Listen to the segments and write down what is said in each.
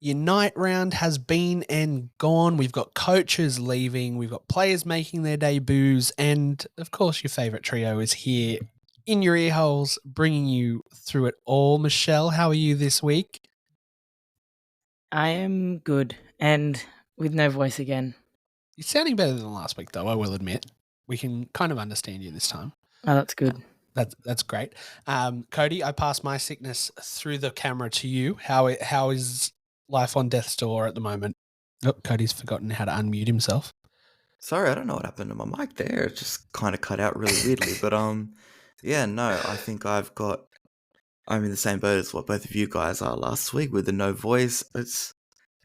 Unite round has been and gone. We've got coaches leaving. We've got players making their debuts. And, of course, your favourite trio is here in your ear holes, bringing you through it all. Michelle, how are you this week? I am good and with no voice again. You're sounding better than last week, though, I will admit. We can kind of understand you this time. Oh, that's good. That's great. Cody, I pass my sickness through the camera to you. How is life on death's door at the moment? Oh, Cody's forgotten how to unmute himself. Sorry, I don't know what happened to my mic there. It just kind of cut out really weirdly. But yeah, no, I think I'm in the same boat as what both of you guys are last week with the no voice. It's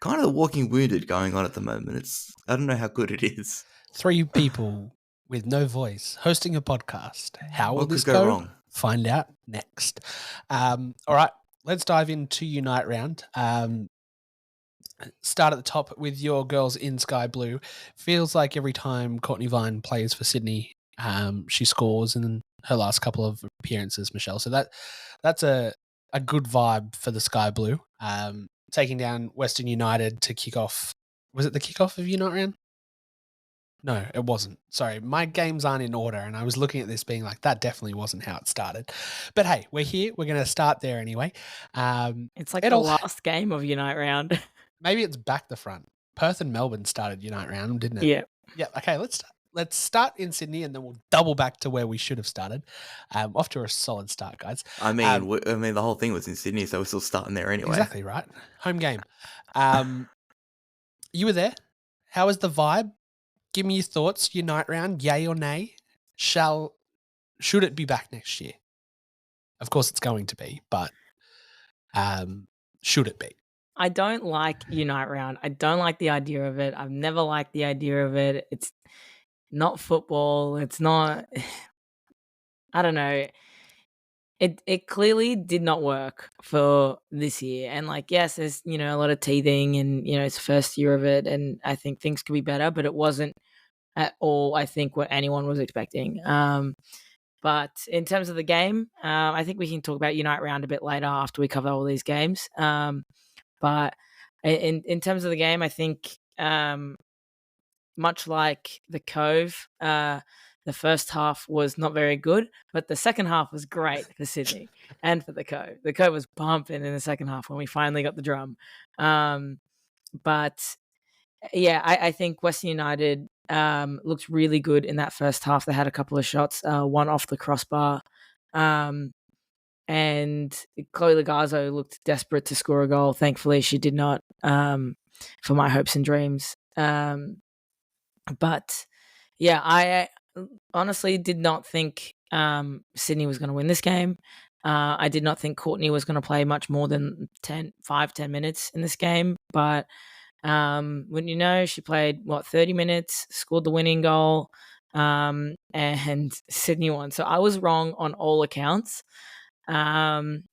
kind of the walking wounded going on at the moment. I don't know how good it is. 3 people with no voice hosting a podcast. How will What this could go go? wrong? Find out next. All right, let's dive into Unite round. Start at the top with your girls in Sky Blue. Feels like every time Courtney Vine plays for Sydney, she scores in her last couple of appearances, Michelle. So that's a good vibe for the Sky Blue. Taking down Western United to kick off. Was it the kickoff of Unite round? No, it wasn't. Sorry, my games aren't in order, and I was looking at this being like, that definitely wasn't how it started. But hey, we're here. We're going to start there anyway. It's like the last game of Unite round. Maybe it's back the front. Perth and Melbourne started Unite round, didn't it? Yeah. Yeah. Okay, let's start in Sydney, and then we'll double back to where we should have started. Off to a solid start, guys. I mean, the whole thing was in Sydney, so we're still starting there anyway. Exactly right. Home game. You were there. How was the vibe? Give me your thoughts. Unite round, yay or nay? Should it be back next year? Of course, it's going to be, but should it be? I don't like Unite round. I don't like the idea of it. I've never liked the idea of it. It's not football. It's not. I don't know. It clearly did not work for this year. And yes, there's a lot of teething, and it's the first year of it, and I think things could be better, but it wasn't at all, I think, what anyone was expecting. But in terms of the game, I think we can talk about Unite round a bit later after we cover all these games. But in terms of the game, I think much like the Cove, the first half was not very good, but the second half was great for Sydney and for the Cove. The Cove was pumping in the second half when we finally got the drum. But yeah, I think Western United looked really good in that first half. They had a couple of shots, one off the crossbar. And Chloe Lagazo looked desperate to score a goal. Thankfully, she did not, for my hopes and dreams. But yeah, I honestly did not think Sydney was going to win this game. I did not think Courtney was going to play much more than 10 minutes in this game. But when she played 30 minutes, scored the winning goal, and Sydney won. So I was wrong on all accounts. And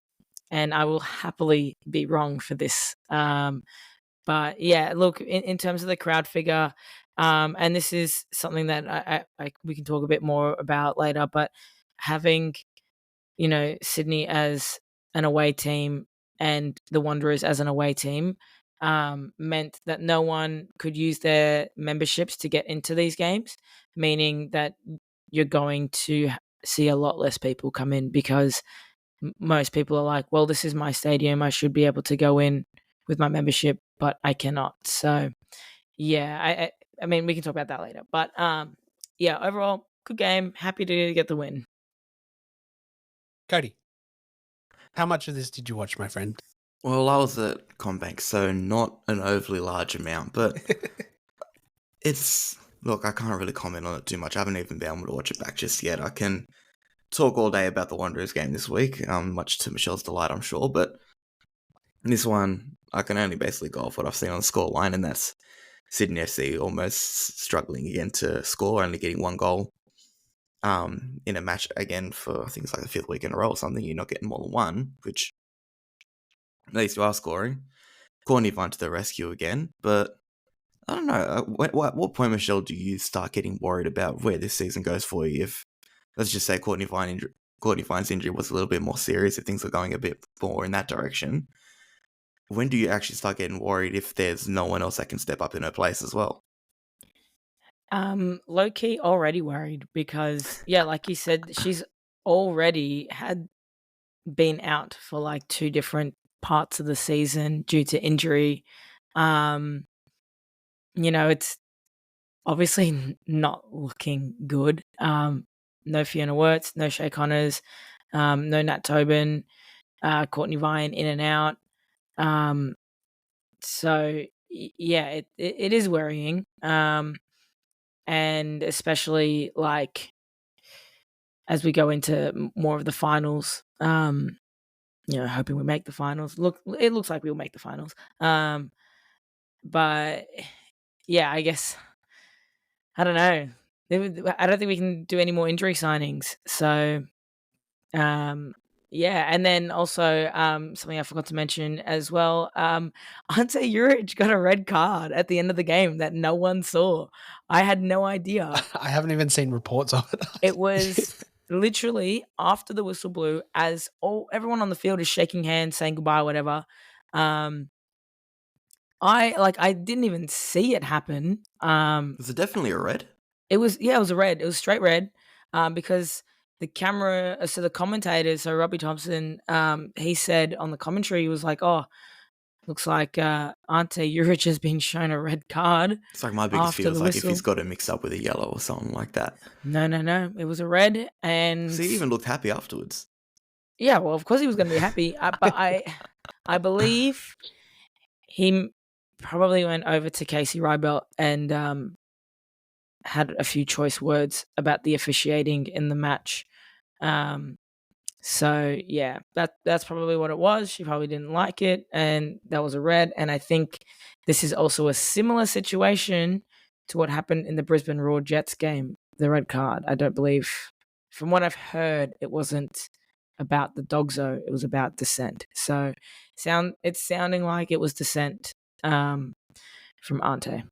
I will happily be wrong for this. But yeah, look, in terms of the crowd figure, and this is something that we can talk a bit more about later, but having, Sydney as an away team and the Wanderers as an away team meant that no one could use their memberships to get into these games, meaning that you're going to see a lot less people come in because most people are like, well, this is my stadium. I should be able to go in with my membership, but I cannot. So, yeah, I mean, we can talk about that later. But, yeah, overall, good game. Happy to get the win. Cody, how much of this did you watch, my friend? Well, I was at Combank, so not an overly large amount, but look, I can't really comment on it too much. I haven't even been able to watch it back just yet. I can talk all day about the Wanderers game this week, much to Michelle's delight, I'm sure, but this one, I can only basically go off what I've seen on the scoreline, and that's Sydney FC almost struggling again to score, only getting one goal in a match again for, I think it's like the 5th week in a row or something. You're not getting more than one, which at least you are scoring. Courtney Vine to the rescue again, but I don't know. At what point, Michelle, do you start getting worried about where this season goes for you? If, let's just say, Courtney Vine's injury was a little bit more serious, if things are going a bit more in that direction, when do you actually start getting worried if there's no one else that can step up in her place as well? Low key already worried because yeah, like you said, she's already had been out for like 2 different parts of the season due to injury. Um, it's obviously not looking good. No Fiona Wirtz, no Shay Connors, no Nat Tobin, Courtney Vine in and out. So yeah, it is worrying. And especially like as we go into more of the finals, hoping we make the finals. It looks like we'll make the finals. But yeah, I guess I don't know. I don't think we can do any more injury signings. So yeah, and then also something I forgot to mention as well. Ante Juric got a red card at the end of the game that no one saw. I had no idea. I haven't even seen reports of it. It was literally after the whistle blew, as everyone on the field is shaking hands, saying goodbye, whatever. I didn't even see it happen. Was it definitely a red? It was a red. It was straight red. Because the camera, so the commentator, so Robbie Thompson, he said on the commentary, he was like, "Oh, looks like Ante Juric has been shown a red card." It's like my biggest after fear is the like if whistle. he's got it mixed up with a yellow or something like that. No, it was a red, and So he even looked happy afterwards. yeah, well, of course he was going to be happy, but I believe he probably went over to Casey Rybelt and had a few choice words about the officiating in the match. So yeah, that's probably what it was. She probably didn't like it, and that was a red. And I think this is also a similar situation to what happened in the Brisbane Roar Jets game. The red card. I don't believe, from what I've heard, it wasn't about the Dogzo. It was about dissent. So it's sounding like it was dissent from Ante.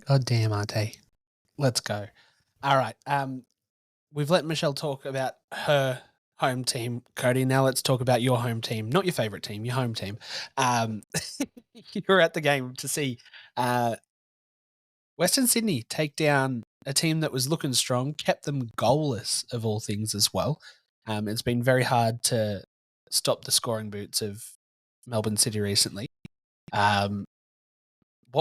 God damn, Ante. Let's go. All right. We've let Michelle talk about her home team, Cody. Now let's talk about your home team. Not your favourite team, your home team. You were at the game to see Western Sydney take down a team that was looking strong, kept them goalless of all things as well. It's been very hard to stop the scoring boots of Melbourne City recently. What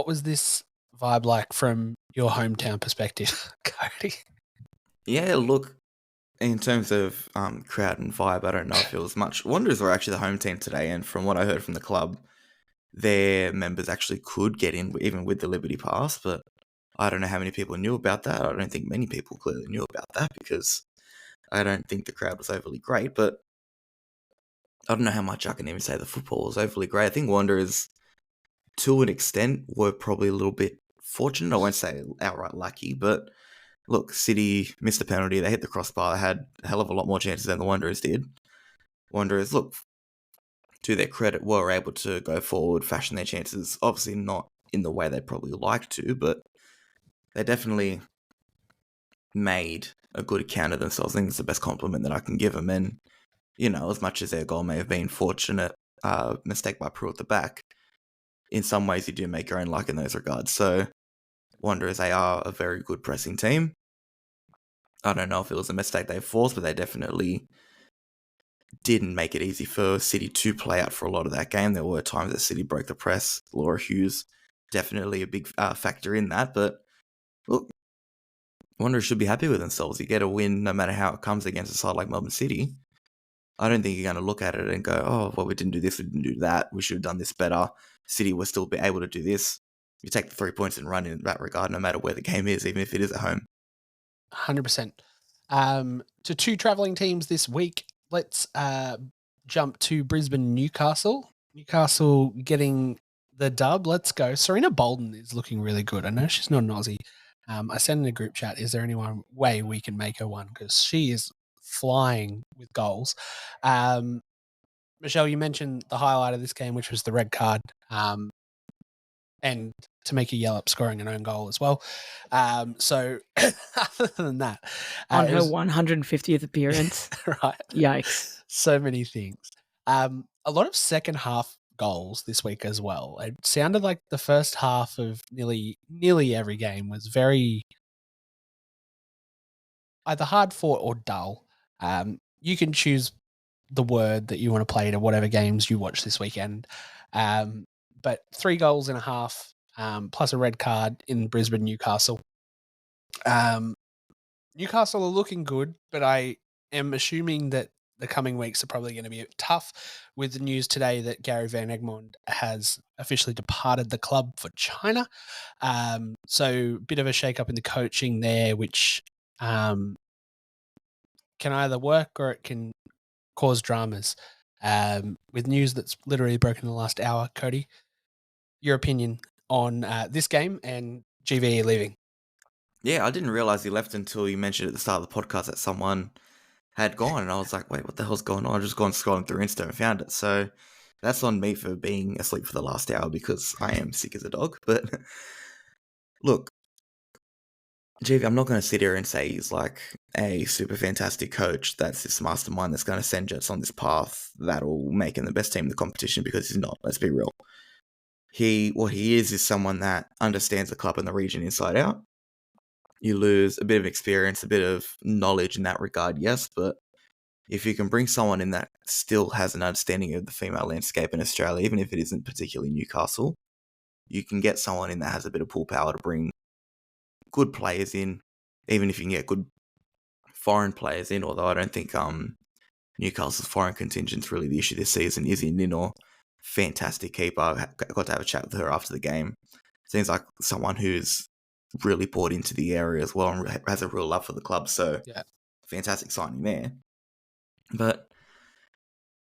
was this vibe like from your hometown perspective, Cody? Yeah, look, in terms of crowd and vibe, I don't know if it was much. Wanderers were actually the home team today, and from what I heard from the club, their members actually could get in even with the Liberty Pass, but I don't know how many people knew about that. I don't think many people clearly knew about that because I don't think the crowd was overly great, but I don't know how much I can even say the football was overly great. I think Wanderers, to an extent, were probably a little bit fortunate. I won't say outright lucky, but look, City missed the penalty. They hit the crossbar. They had a hell of a lot more chances than the Wanderers did. Wanderers, look, to their credit, were able to go forward, fashion their chances. Obviously not in the way they'd probably like to, but they definitely made a good account of themselves. I think it's the best compliment that I can give them. And, as much as their goal may have been fortunate, mistake by Prue at the back, in some ways you do make your own luck in those regards. So Wanderers, they are a very good pressing team. I don't know if it was a mistake they forced, but they definitely didn't make it easy for City to play out for a lot of that game. There were times that City broke the press. Laura Hughes, definitely a big factor in that. But look, Wanderers should be happy with themselves. You get a win no matter how it comes against a side like Melbourne City. I don't think you're going to look at it and go, oh, well, we didn't do this, we didn't do that. We should have done this better. City will still be able to do this. You take the 3 points and run in that regard, no matter where the game is, even if it is at home. 100%. To 2 travelling teams this week, let's jump to Brisbane Newcastle. Newcastle getting the dub. Let's go. Serena Bolden is looking really good. I know she's not an Aussie. I sent in a group chat, is there any way we can make her one? Because she is flying with goals. Michelle, you mentioned the highlight of this game, which was the red card. And Tamika Yallop scoring an own goal as well. So other than that, on her 150th appearance, right? Yikes! So many things. A lot of second half goals this week as well. It sounded like the first half of nearly every game was very either hard fought or dull. You can choose the word that you want to play to whatever games you watch this weekend. But 3 goals in a half, plus a red card in Brisbane, Newcastle. Newcastle are looking good, but I am assuming that the coming weeks are probably going to be tough with the news today that Gary Van Egmond has officially departed the club for China. So a bit of a shake-up in the coaching there, which can either work or it can cause dramas. With news that's literally broken in the last hour, Cody, your opinion on this game and GVE leaving? Yeah, I didn't realize he left until you mentioned at the start of the podcast that someone had gone, and I was like, wait, what the hell's going on? I just gone scrolling through Insta and found it. So that's on me for being asleep for the last hour because I am sick as a dog. But look, GV, I'm not going to sit here and say he's like a super fantastic coach that's this mastermind that's going to send Jets on this path that'll make him the best team in the competition, because he's not. Let's be real. What he is someone that understands the club and the region inside out. You lose a bit of experience, a bit of knowledge in that regard, yes, but if you can bring someone in that still has an understanding of the female landscape in Australia, even if it isn't particularly Newcastle, you can get someone in that has a bit of pull power to bring good players in, even if you can get good foreign players in, although I don't think Newcastle's foreign contingent's really the issue this season. Izzy Ninor, fantastic keeper. I got to have a chat with her after the game. Seems like someone who's really bought into the area as well and has a real love for the club. So, yeah, fantastic signing there. But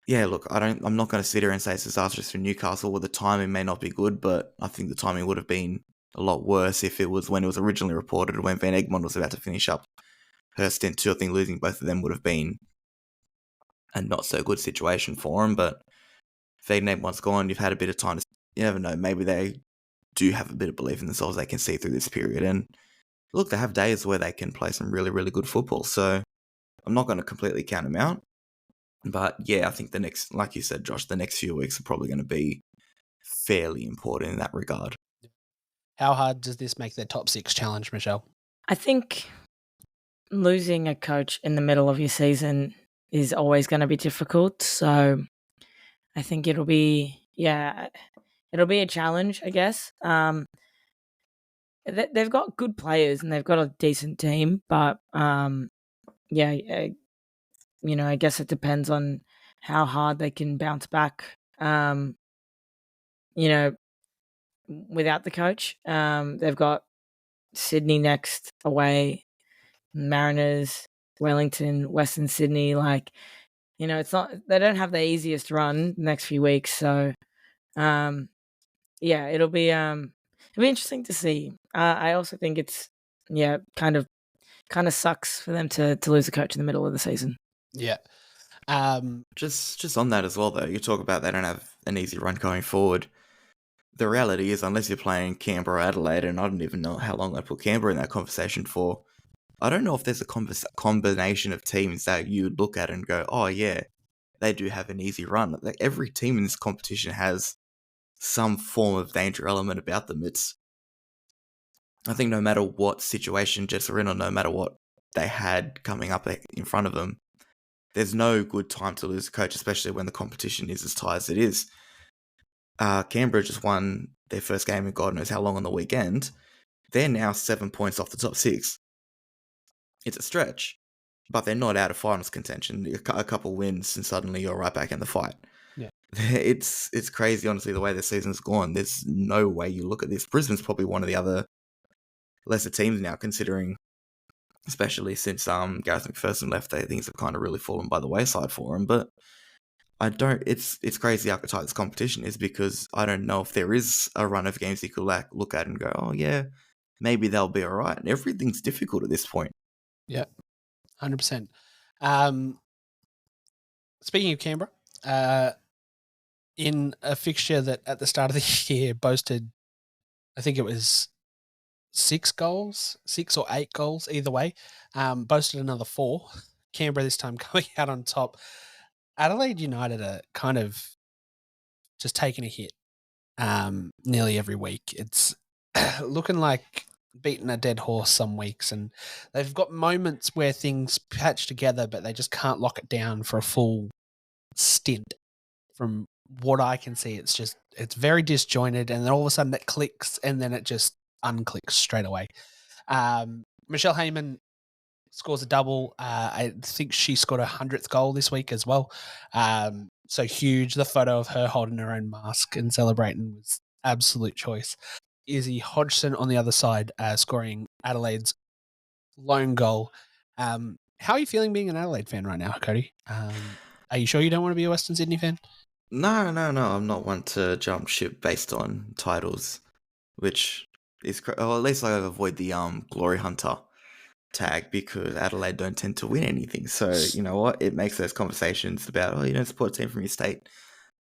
yeah, look, I'm not going to sit here and say it's disastrous for Newcastle. Well, the timing may not be good, but I think the timing would have been a lot worse if it was when it was originally reported, when Van Egmond was about to finish up her stint too. I think losing both of them would have been a not so good situation for him. But Van Egmond's gone. You've had a bit of time to, you never know, maybe they do have a bit of belief in themselves. They can see through this period. And look, they have days where they can play some really, really good football. So I'm not going to completely count them out. But yeah, I think the next, like you said, Josh, the next few weeks are probably going to be fairly important in that regard. How hard does this make their top 6 challenge, Michelle? I think losing a coach in the middle of your season is always going to be difficult. So I think it'll be a challenge, I guess. They've got good players and they've got a decent team, but I guess it depends on how hard they can bounce back. Without the coach, they've got Sydney next away, Mariners, Wellington, Western Sydney. It's not, they don't have the easiest run the next few weeks. So, it'll be interesting to see. I also think it's kind of sucks for them to lose a coach in the middle of the season. Yeah. Just on that as well, though, you talk about they don't have an easy run going forward. The reality is, unless you're playing Canberra or Adelaide, and I don't even know how long I'd put Canberra in that conversation for, I don't know if there's a combination of teams that you'd look at and go, oh yeah, they do have an easy run. Like, every team in this competition has some form of danger element about them. I think no matter what situation Jets are in, or no matter what they had coming up in front of them, there's no good time to lose a coach, especially when the competition is as tight as it is. Canberra just won their first game in God knows how long on the weekend. They're now 7 points off the top 6. It's a stretch, but they're not out of finals contention. A couple wins and suddenly you're right back in the fight. Yeah, it's crazy, honestly, the way the season's gone. There's no way you look at this. Brisbane's probably one of the other lesser teams now, considering, especially since Gareth McPherson left, things have kind of really fallen by the wayside for him. But it's crazy how tight this competition is, because I don't know if there is a run of games you could look at and go, oh yeah, maybe they'll be all right. And everything's difficult at this point. Yeah, 100%. Speaking of Canberra, in a fixture that at the start of the year boasted, I think it was 6 or 8 goals either way, boasted another 4. Canberra this time coming out on top. Adelaide United are kind of just taking a hit nearly every week. It's looking like beating a dead horse some weeks, and they've got moments where things patch together, but they just can't lock it down for a full stint. From what I can see, it's very disjointed, and then all of a sudden it clicks, and then it just unclicks straight away. Michelle Heyman scores a double. I think she scored her 100th goal this week as well. So huge. The photo of her holding her own mask and celebrating was absolute choice. Izzy Hodgson on the other side, scoring Adelaide's lone goal. How are you feeling being an Adelaide fan right now, Cody? Are you sure you don't want to be a Western Sydney fan? No. I'm not one to jump ship based on titles, which is well, at least I avoid the glory hunter tag because Adelaide don't tend to win anything. So you know what? It makes those conversations about you don't support a team from your state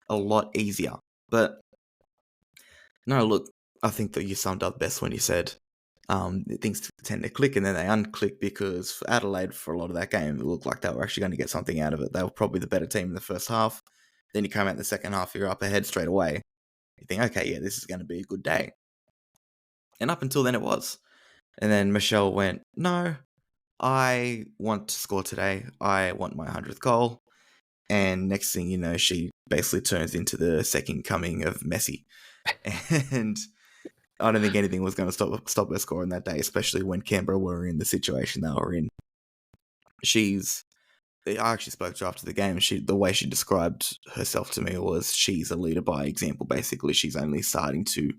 a lot easier. But no, look, I think that you summed up best when you said things tend to click and then they unclick because for Adelaide, for a lot of that game, it looked like they were actually going to get something out of it. They were probably the better team in the first half. Then you come out in the second half, you're up ahead straight away. You think, okay, yeah, this is going to be a good day. And up until then it was. And then Michelle went, no, I want to score today. I want my 100th goal. And next thing you know, she basically turns into the second coming of Messi. And I don't think anything was going to stop her scoring that day, especially when Canberra were in the situation they were in. I actually spoke to her after the game. The way she described herself to me was she's a leader by example. Basically, she's only starting to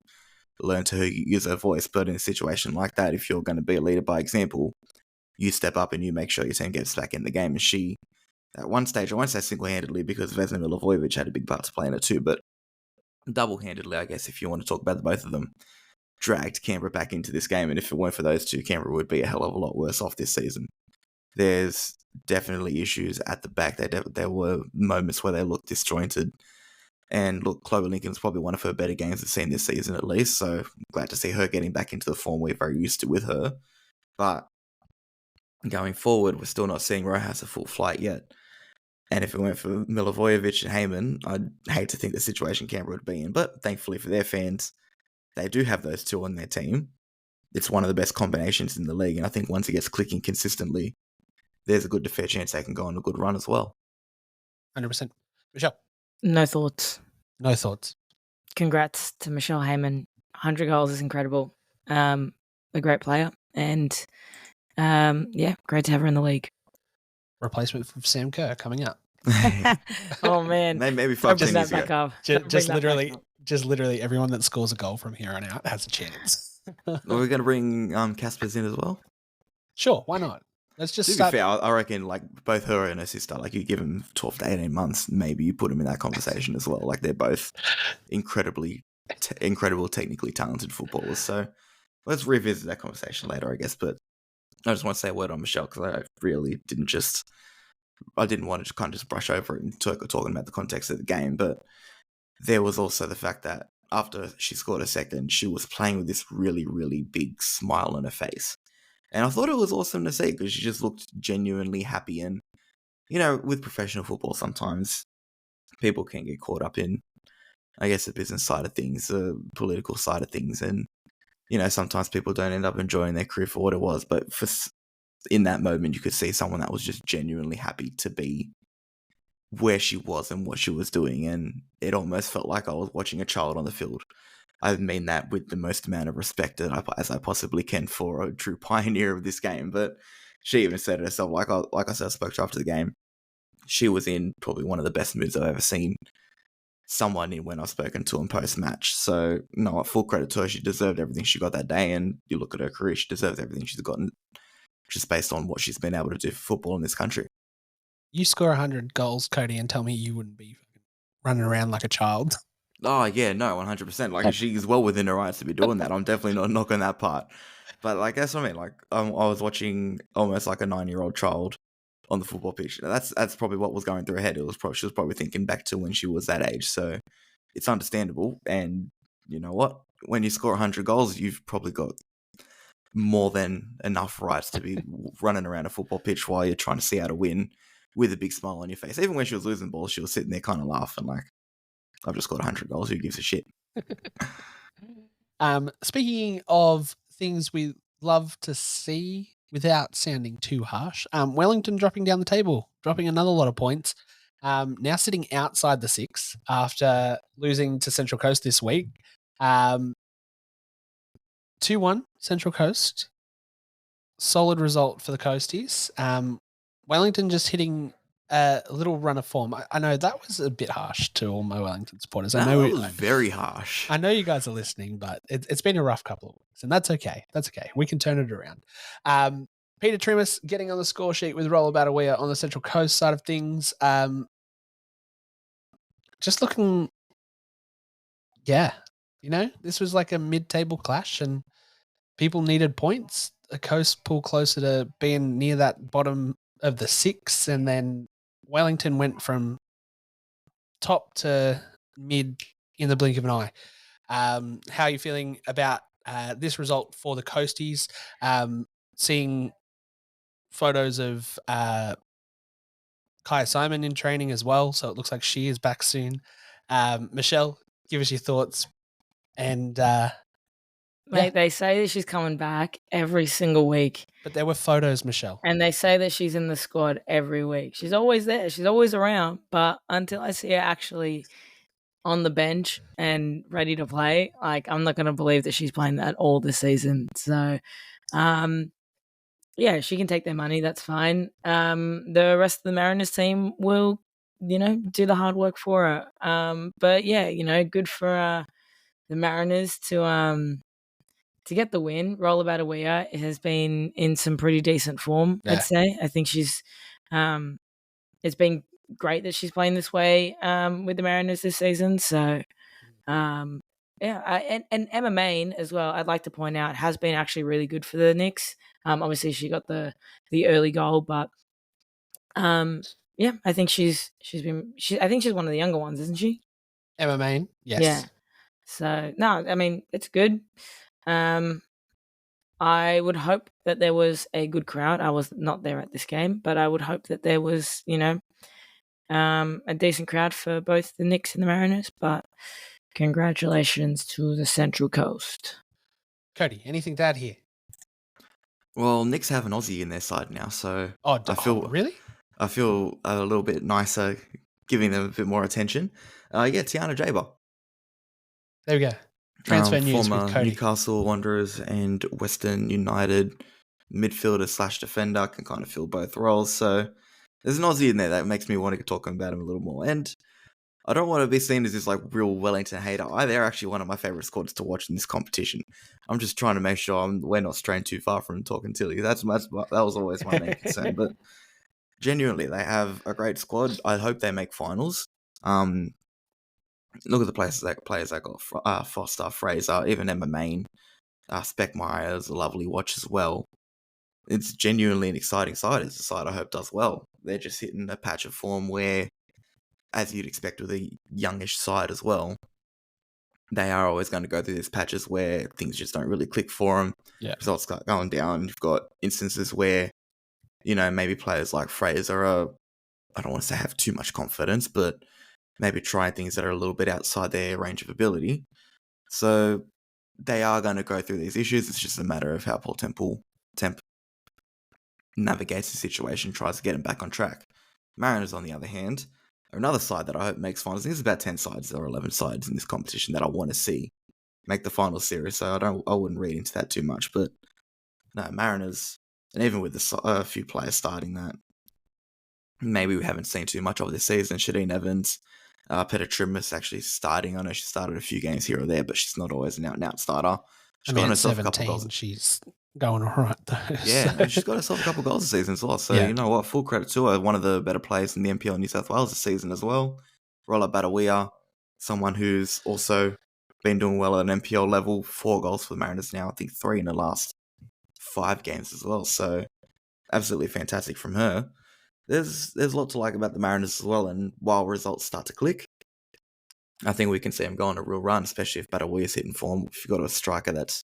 learn to use her voice. But in a situation like that, if you're going to be a leader by example, you step up and you make sure your team gets back in the game. And she, at one stage, I won't say single-handedly because Vesna Milivojevic had a big part to play in it too, but double-handedly, I guess, if you want to talk about the both of them, dragged Canberra back into this game. And if it weren't for those two, Canberra would be a hell of a lot worse off this season. There's definitely issues at the back. There were moments where they looked disjointed. And look, Chloe Lincoln's probably one of her better games we've seen this season at least. So glad to see her getting back into the form we're very used to with her. But going forward, we're still not seeing Rojas at full flight yet. And if it weren't for Milivojevic and Heyman, I'd hate to think the situation Canberra would be in. But thankfully for their fans, they do have those two on their team. It's one of the best combinations in the league. And I think once it gets clicking consistently, there's a good fair chance they can go on a good run as well. 100%. Michelle? No thoughts. No thoughts. Congrats to Michelle Heyman. 100 goals is incredible. A great player. And, great to have her in the league. Replacement for Sam Kerr coming up. Oh, man. Maybe 5 Bring years that back ago. up. Just literally everyone that scores a goal from here on out has a chance. Are we going to bring Caspers in as well? Sure, why not? Let's just To start. be fair, I reckon like both her and her sister, like you give them 12 to 18 months, maybe you put them in that conversation as well. Like they're both incredible, technically talented footballers. So let's revisit that conversation later, I guess. But I just want to say a word on Michelle because I really didn't want to kind of just brush over it and talking about the context of the game. But there was also the fact that after she scored a second, she was playing with this really, really big smile on her face. And I thought it was awesome to see because she just looked genuinely happy. And, with professional football, sometimes people can get caught up in, I guess, the business side of things, the political side of things. And, sometimes people don't end up enjoying their career for what it was. But in that moment, you could see someone that was just genuinely happy to be where she was and what she was doing. And it almost felt like I was watching a child on the field. I mean that with the most amount of respect as I possibly can for a true pioneer of this game. But she even said it herself, like I said, I spoke to her after the game. She was in probably one of the best moods I've ever seen someone in when I've spoken to him post-match. So, no, full credit to her. She deserved everything she got that day. And you look at her career, she deserves everything she's gotten just based on what she's been able to do for football in this country. You score 100 goals, Cody, and tell me you wouldn't be running around like a child. Oh, yeah, no, 100%. Like, she's well within her rights to be doing that. I'm definitely not knocking that part. But, like, that's what I mean. Like, I was watching almost like a 9-year-old child on the football pitch. That's probably what was going through her head. She was probably thinking back to when she was that age. So, it's understandable. And you know what? When you score 100 goals, you've probably got more than enough rights to be running around a football pitch while you're trying to see how to win with a big smile on your face. Even when she was losing balls, she was sitting there kind of laughing like, I've just got 100 goals. Who gives a shit? Speaking of things we love to see without sounding too harsh, Wellington dropping down the table, dropping another lot of points. Now sitting outside the 6 after losing to Central Coast this week. 2-1 Central Coast. Solid result for the Coasties. Wellington just hitting a little run of form. I know that was a bit harsh to all my Wellington supporters. I know it was very harsh. I know you guys are listening, but it's been a rough couple of weeks, and that's okay. That's okay. We can turn it around. Peter Trimus getting on the score sheet with Roller Batawea on the Central Coast side of things. Just looking, this was like a mid-table clash, and people needed points. The Coast pulled closer to being near that bottom of the 6, and then Wellington went from top to mid in the blink of an eye. How are you feeling about this result for the Coasties? Seeing photos of Kaya Simon in training as well, so it looks like she is back soon. Michelle, give us your thoughts. And Mate, they say that she's coming back every single week. But there were photos, Michelle. And they say that she's in the squad every week. She's always there. She's always around. But until I see her actually on the bench and ready to play, I'm not going to believe that she's playing that all this season. So, she can take their money. That's fine. The rest of the Mariners team will, do the hard work for her. But yeah, good for the Mariners to get the win. Roller Batawea has been in some pretty decent form, I'd say. I think she's it's been great that she's playing this way with the Mariners this season. So, and Emma Main as well, I'd like to point out, has been actually really good for the Knicks. Obviously, she got the early goal, but I think she's one of the younger ones, isn't she? Emma Main, yes. Yeah. So, no, I mean, it's good. I would hope that there was a good crowd. I was not there at this game, but I would hope that there was, a decent crowd for both the Knicks and the Mariners. But congratulations to the Central Coast. Cody, anything to add here? Well, Knicks have an Aussie in their side now, so really? I feel a little bit nicer giving them a bit more attention. Tiana Jaber. There we go. Transfer news former with Cody. Newcastle Wanderers and Western United midfielder / defender, can kind of fill both roles. So there's an Aussie in there that makes me want to talk about him a little more. And I don't want to be seen as this real Wellington hater. They're actually one of my favourite squads to watch in this competition. I'm just trying to make sure we're not straying too far from talking Tilly. That was always my main concern. But genuinely, they have a great squad. I hope they make finals. Look at the players they got. Foster, Fraser, even Emma Main. Speckmeyer is a lovely watch as well. It's genuinely an exciting side. It's a side I hope does well. They're just hitting a patch of form where, as you'd expect with a youngish side as well, they are always going to go through these patches where things just don't really click for them. Yeah. Results start going down. You've got instances where, maybe players like Fraser I don't want to say have too much confidence, but maybe trying things that are a little bit outside their range of ability. So they are going to go through these issues. It's just a matter of how Paul Temp navigates the situation, tries to get him back on track. Mariners, on the other hand, are another side that I hope makes finals. There's about 10 sides or 11 sides in this competition that I want to see make the final series. So I wouldn't read into that too much. But no, Mariners, and even with a few players starting that maybe we haven't seen too much of this season. Shadeen Evans, Peter Trimus actually starting. I know she started a few games here or there, but she's not always an out-and-out starter. She's got herself a couple goals. She's going all right, though. Yeah, and she's got herself a couple goals this season as well. So, you know what? Full credit to her. One of the better players in the NPL New South Wales this season as well. Roller Batawea, someone who's also been doing well at an NPL level. 4 goals for the Mariners now. I think 3 in the last 5 games as well. So, absolutely fantastic from her. There's a lot to like about the Mariners as well, and while results start to click, I think we can see them go on a real run, especially if Batawea's hitting form. If you've got a striker that's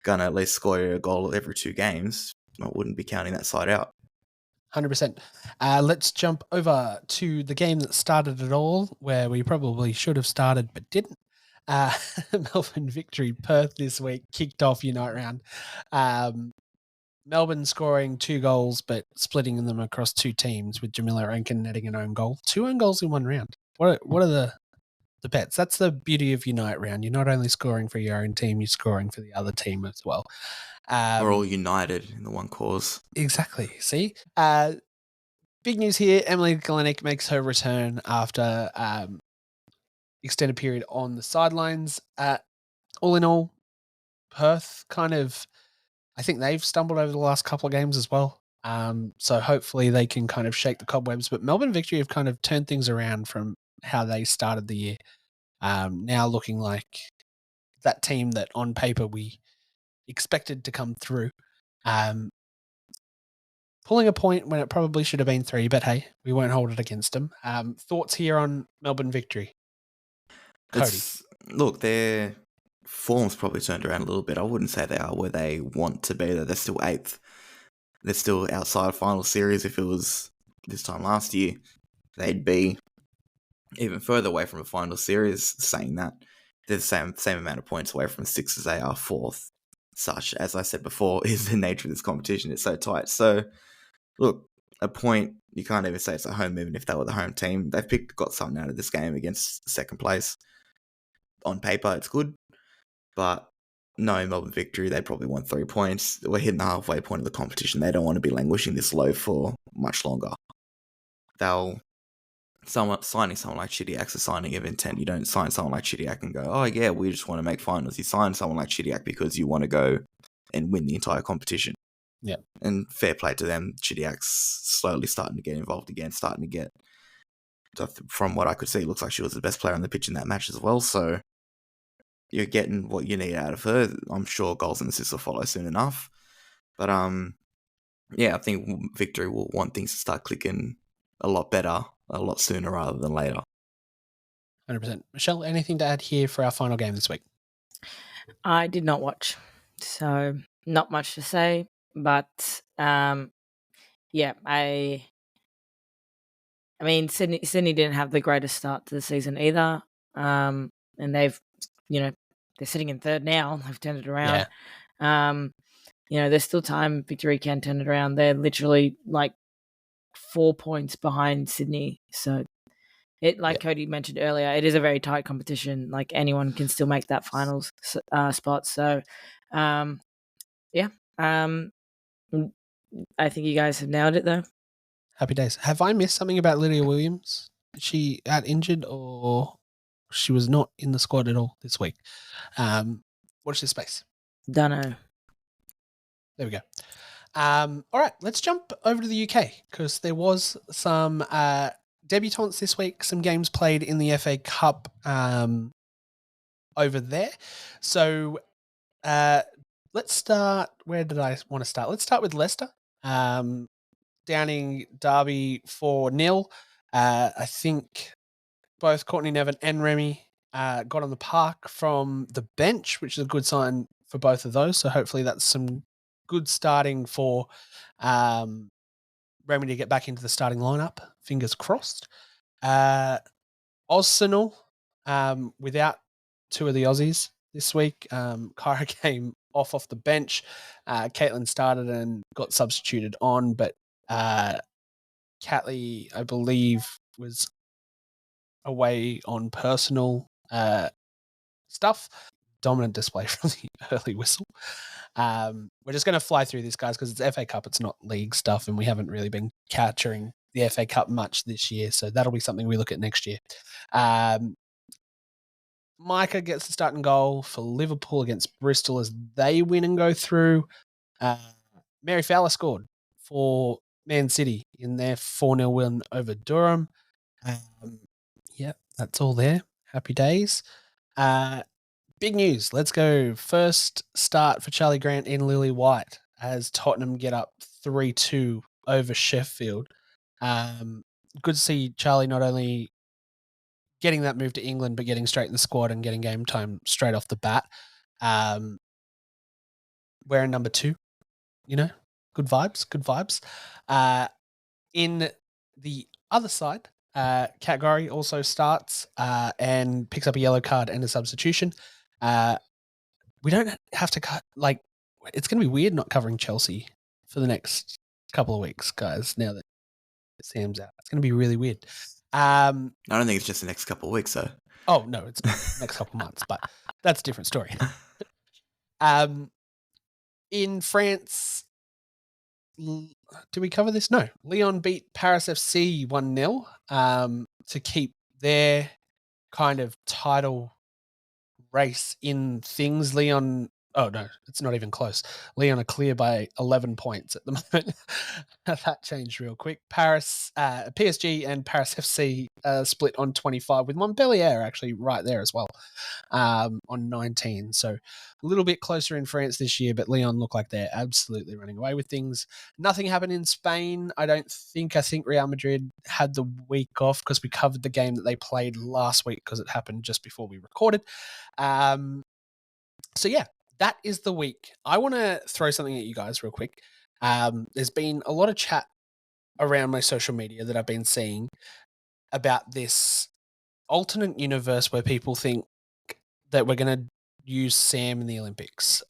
going to at least score a goal every 2 games, I wouldn't be counting that side out. 100%. Let's jump over to the game that started it all, where we probably should have started but didn't. Melbourne victory. Perth this week kicked off Unite round. Melbourne scoring 2 goals, but splitting them across 2 teams, with Jamila Rankin netting an own goal. 2 own goals in 1 round. What are the bets? That's the beauty of Unite round. You're not only scoring for your own team, you're scoring for the other team as well. We're all united in the one cause. Exactly. See? Big news here. Emily Glennick makes her return after extended period on the sidelines. All in all, Perth kind of, I think they've stumbled over the last couple of games as well. So hopefully they can kind of shake the cobwebs. But Melbourne victory have kind of turned things around from how they started the year. Now looking like that team that on paper we expected to come through. Pulling a point when it probably should have been 3, but hey, we won't hold it against them. Thoughts here on Melbourne victory? Cody. Look, their form's probably turned around a little bit. I wouldn't say they are where they want to be, though. They're still 8th. They're still outside final series. If it was this time last year, they'd be even further away from a final series. Saying that, they're the same amount of points away from 6th as they are 4th. Such, as I said before, is the nature of this competition. It's so tight. So, look, a point, you can't even say it's at home, even if they were the home team. They've got something out of this game against second place. On paper, it's good. But no Melbourne victory, they probably want 3 points. We're hitting the halfway point of the competition. They don't want to be languishing this low for much longer. Signing someone like Chidiak's a signing of intent. You don't sign someone like Chidiak and go, oh yeah, we just want to make finals. You sign someone like Chidiak because you want to go and win the entire competition. Yeah. And fair play to them. Chidiak's slowly starting to get involved again, from what I could see, looks like she was the best player on the pitch in that match as well. So you're getting what you need out of her. I'm sure goals and assists will follow soon enough. But yeah, I think victory will want things to start clicking a lot better, a lot sooner rather than later. 100%. Michelle, anything to add here for our final game this week? I did not watch, so not much to say. But yeah, I mean, Sydney didn't have the greatest start to the season either, and they've, they're sitting in 3rd now. They've turned it around. Yeah. There's still time. Victory can turn it around. They're literally like 4 points behind Sydney. So Cody mentioned earlier, it is a very tight competition. Like anyone can still make that finals spot. So, yeah. I think you guys have nailed it though. Happy days. Have I missed something about Lydia Williams? Is she out injured or she was not in the squad at all this week? Watch this space. Dunno. There we go. All right, let's jump over to the UK because there was some debutantes this week, some games played in the FA Cup over there. So let's start. Where did I want to start? Let's start with Leicester. Downing Derby 4-0. I think both Courtney Nevin and Remy got on the park from the bench, which is a good sign for both of those. So hopefully that's some good starting for Remy to get back into the starting lineup. Fingers crossed. Arsenal, without 2 of the Aussies this week. Kyra came off the bench. Caitlin started and got substituted on, but Catley, I believe, was away on personal stuff. Dominant display from the early whistle. We're just going to fly through this, guys, because it's FA Cup. It's not league stuff, and we haven't really been capturing the FA Cup much this year, so that'll be something we look at next year. Micah gets the starting goal for Liverpool against Bristol as they win and go through. Mary Fowler scored for Man City in their 4-0 win over Durham. Yep, that's all there. Happy days. Big news. Let's go. First start for Charlie Grant and Lily White as Tottenham get up 3-2 over Sheffield. Good to see Charlie not only getting that move to England, but getting straight in the squad and getting game time straight off the bat. Wearing number 2, good vibes. In the other side, Kat Gorry also starts and picks up a yellow card and a substitution. We don't have to cut, like, it's going to be weird not covering Chelsea for the next couple of weeks, guys, now that Sam's out. It's going to be really weird. I don't think it's just the next couple of weeks, though. Oh, no, it's not the next couple of months, but that's a different story. In France, did we cover this? No. Lyon beat Paris FC 1-0 to keep their kind of title race in things. Lyon, oh no, it's not even close. Lyon are clear by 11 points at the moment. That changed real quick. PSG and Paris FC split on 25 with Montpellier actually right there as well on 19. So a little bit closer in France this year, but Lyon look like they're absolutely running away with things. Nothing happened in Spain, I don't think. I think Real Madrid had the week off because we covered the game that they played last week because it happened just before we recorded. So yeah, that is the week. I want to throw something at you guys real quick. There's been a lot of chat around my social media that I've been seeing about this alternate universe where people think that we're going to use Sam in the Olympics.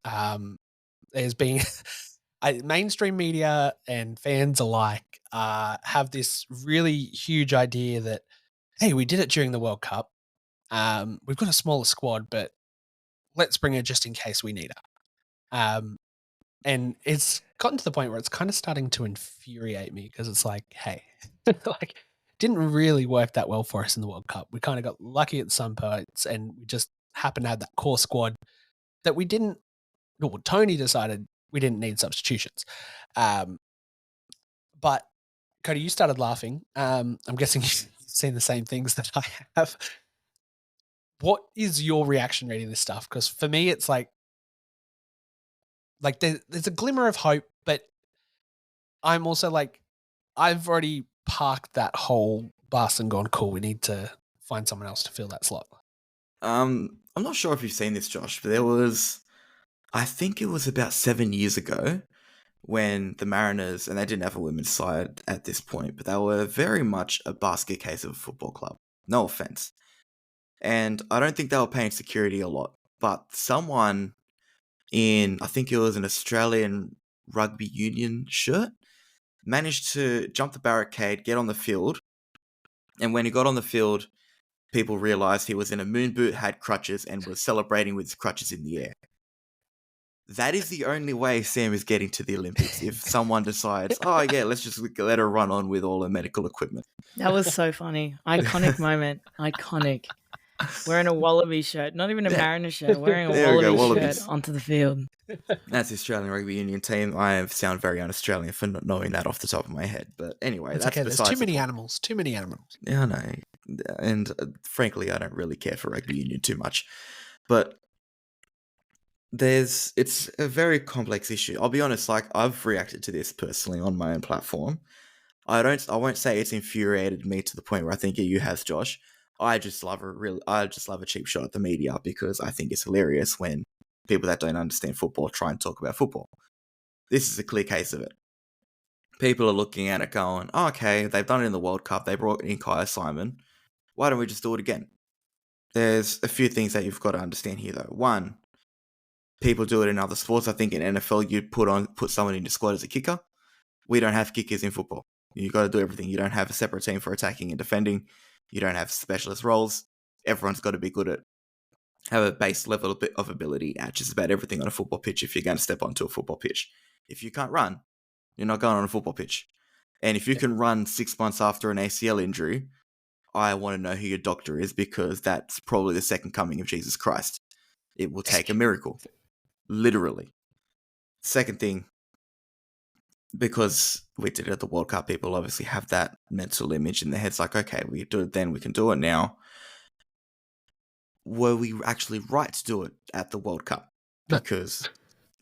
There's been mainstream media and fans alike have this really huge idea that, hey, we did it during the World Cup. We've got a smaller squad, but let's bring her just in case we need her. And it's gotten to the point where it's kind of starting to infuriate me because it's like, hey, like, didn't really work that well for us in the World Cup. We kind of got lucky at some points and we just happened to have that core squad that we didn't, well, Tony decided we didn't need substitutions. But Cody, you started laughing. I'm guessing you've seen the same things that I have. What is your reaction reading this stuff? Because for me, it's like there's a glimmer of hope, but I'm also like, I've already parked that whole bus and gone, cool, we need to find someone else to fill that slot. I'm not sure if you've seen this, Josh, but there was, I think it was about 7 years ago when the Mariners, and they didn't have a women's side at this point, but they were very much a basket case of a football club. No offense. And I don't think they were paying security a lot, but someone in, I think it was an Australian rugby union shirt, managed to jump the barricade, get on the field, and when he got on the field, people realised he was in a moon boot, had crutches, and was celebrating with his crutches in the air. That is the only way Sam is getting to the Olympics, if someone decides, oh yeah, let's just let her run on with all her medical equipment. That was so funny. Iconic moment. Iconic. Wearing a Wallaby shirt. Not even a Mariner shirt. Wearing a Wallaby shirt onto the field. That's the Australian Rugby Union team. I sound very un-Australian for not knowing that off the top of my head. But anyway, that's okay. There's too many animals. Too many animals. Yeah, I know. And frankly, I don't really care for rugby union too much. But it's a very complex issue. I'll be honest, like, I've reacted to this personally on my own platform. I won't say it's infuriated me to the point where I think you have, Josh. I just love a cheap shot at the media because I think it's hilarious when people that don't understand football try and talk about football. This is a clear case of it. People are looking at it going, oh, okay, they've done it in the World Cup. They brought in Kaya Simon. Why don't we just do it again? There's a few things that you've got to understand here, though. One, people do it in other sports. I think in NFL, you put someone in your squad as a kicker. We don't have kickers in football. You got to do everything. You don't have a separate team for attacking and defending. You don't have specialist roles. Everyone's got to be good at, have a base level of ability at just about everything on a football pitch if you're going to step onto a football pitch. If you can't run, you're not going on a football pitch. And if you can run 6 months after an ACL injury, I want to know who your doctor is because that's probably the second coming of Jesus Christ. It will take a miracle. Literally. Second thing, because we did it at the World Cup, people obviously have that mental image in their heads like, okay, we do it then, we can do it now. Were we actually right to do it at the World Cup? Because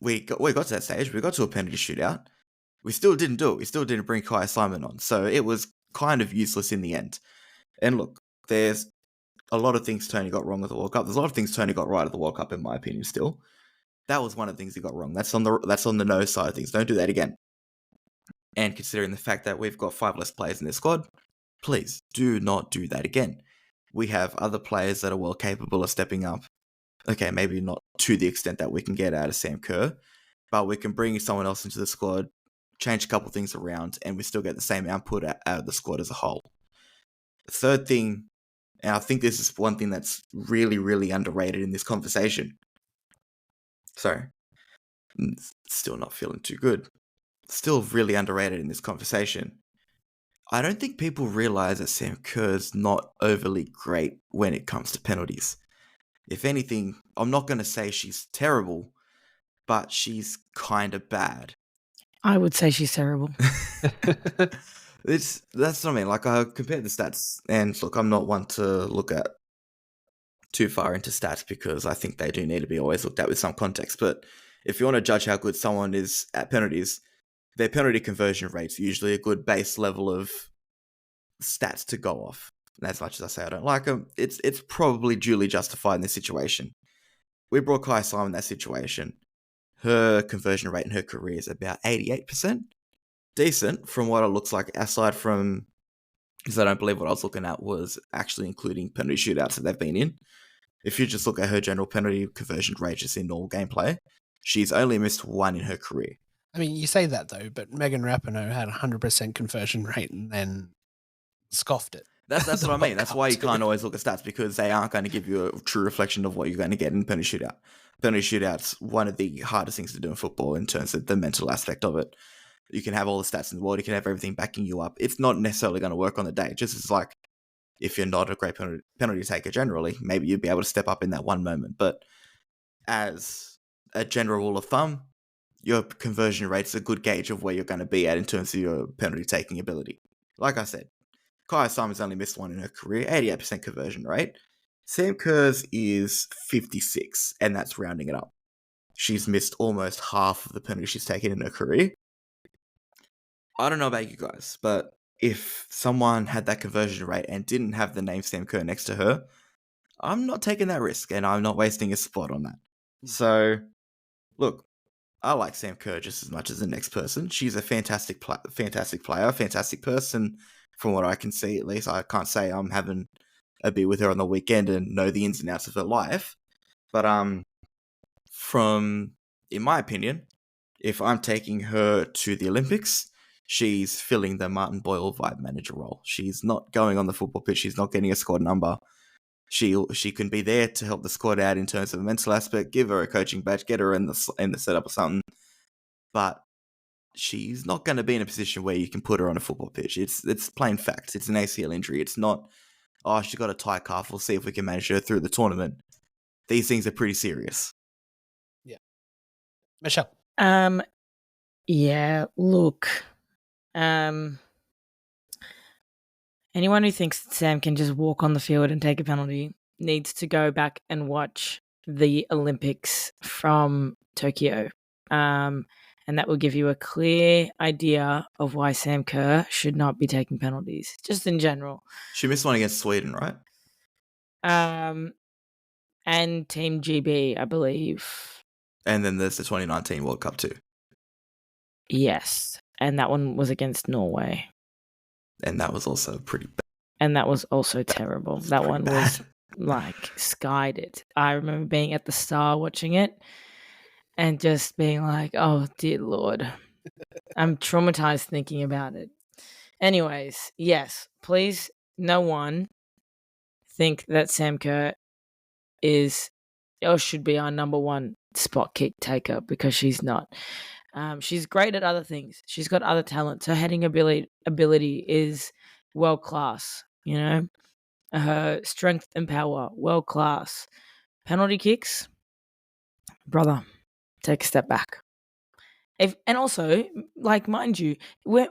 we got to that stage, we got to a penalty shootout. We still didn't do it. We still didn't bring Kaya Simon on. So it was kind of useless in the end. And look, there's a lot of things Tony got wrong at the World Cup. There's a lot of things Tony got right at the World Cup, in my opinion, still. That was one of the things he got wrong. That's on the no side of things. Don't do that again. And considering the fact that we've got 5 less players in this squad, please do not do that again. We have other players that are well capable of stepping up. Okay, maybe not to the extent that we can get out of Sam Kerr, but we can bring someone else into the squad, change a couple things around, and we still get the same output out of the squad as a whole. The third thing, and I think this is one thing that's really, really underrated in this conversation. Sorry, still not feeling too good. Still really underrated in this conversation. I don't think people realize that Sam Kerr's not overly great when it comes to penalties. If anything, I'm not going to say she's terrible, but she's kind of bad. I would say she's terrible. That's what I mean. Like, I compared the stats, and look, I'm not one to look at too far into stats because I think they do need to be always looked at with some context. But if you want to judge how good someone is at penalties, their penalty conversion rate's usually a good base level of stats to go off. And as much as I say I don't like them, it's probably duly justified in this situation. We brought Kai Simon in that situation. Her conversion rate in her career is about 88%. Decent from what it looks like, aside from, because I don't believe what I was looking at was actually including penalty shootouts that they've been in. If you just look at her general penalty conversion rate just in normal gameplay, she's only missed 1 in her career. I mean, you say that though, but Megan Rapinoe had 100% conversion rate and then scoffed it. That's what I mean. That's why you can't always look at stats, because they aren't going to give you a true reflection of what you're going to get in penalty shootout. Penalty shootout's one of the hardest things to do in football in terms of the mental aspect of it. You can have all the stats in the world, you can have everything backing you up. It's not necessarily going to work on the day. Just as like, if you're not a great penalty taker generally, maybe you'd be able to step up in that one moment. But as a general rule of thumb, your conversion rate's a good gauge of where you're going to be at in terms of your penalty taking ability. Like I said, Kai Simon's only missed 1 in her career, 88% conversion rate. Sam Kerr's is 56, and that's rounding it up. She's missed almost half of the penalty she's taken in her career. I don't know about you guys, but if someone had that conversion rate and didn't have the name Sam Kerr next to her, I'm not taking that risk, and I'm not wasting a spot on that. So, look, I like Sam Kerr just as much as the next person. She's a fantastic player, fantastic person. From what I can see, at least, I can't say I'm having a beer with her on the weekend and know the ins and outs of her life. But in my opinion, if I'm taking her to the Olympics, she's filling the Martin Boyle vibe manager role. She's not going on the football pitch. She's not getting a squad number. She can be there to help the squad out in terms of a mental aspect, give her a coaching badge, get her in the setup or something. But she's not going to be in a position where you can put her on a football pitch. It's plain fact. It's an ACL injury. It's not, oh, she got a tight calf. We'll see if we can manage her through the tournament. These things are pretty serious. Yeah. Michelle. Yeah, look. Anyone who thinks that Sam can just walk on the field and take a penalty needs to go back and watch the Olympics from Tokyo. And that will give you a clear idea of why Sam Kerr should not be taking penalties, just in general. She missed 1 against Sweden, right? And Team GB, I believe. And then there's the 2019 World Cup too. Yes, and that one was against Norway. And that was also pretty bad. And that was also terrible. That one was like skied it. I remember being at the Star watching it and just being like, oh, dear Lord. I'm traumatized thinking about it. Anyways, yes, please, no one think that Sam Kerr is or should be our number 1 spot kick taker, because she's not. She's great at other things. She's got other talents. Her heading ability is world class, you know. Her strength and power, world class. Penalty kicks, brother, take a step back. And also, like, mind you,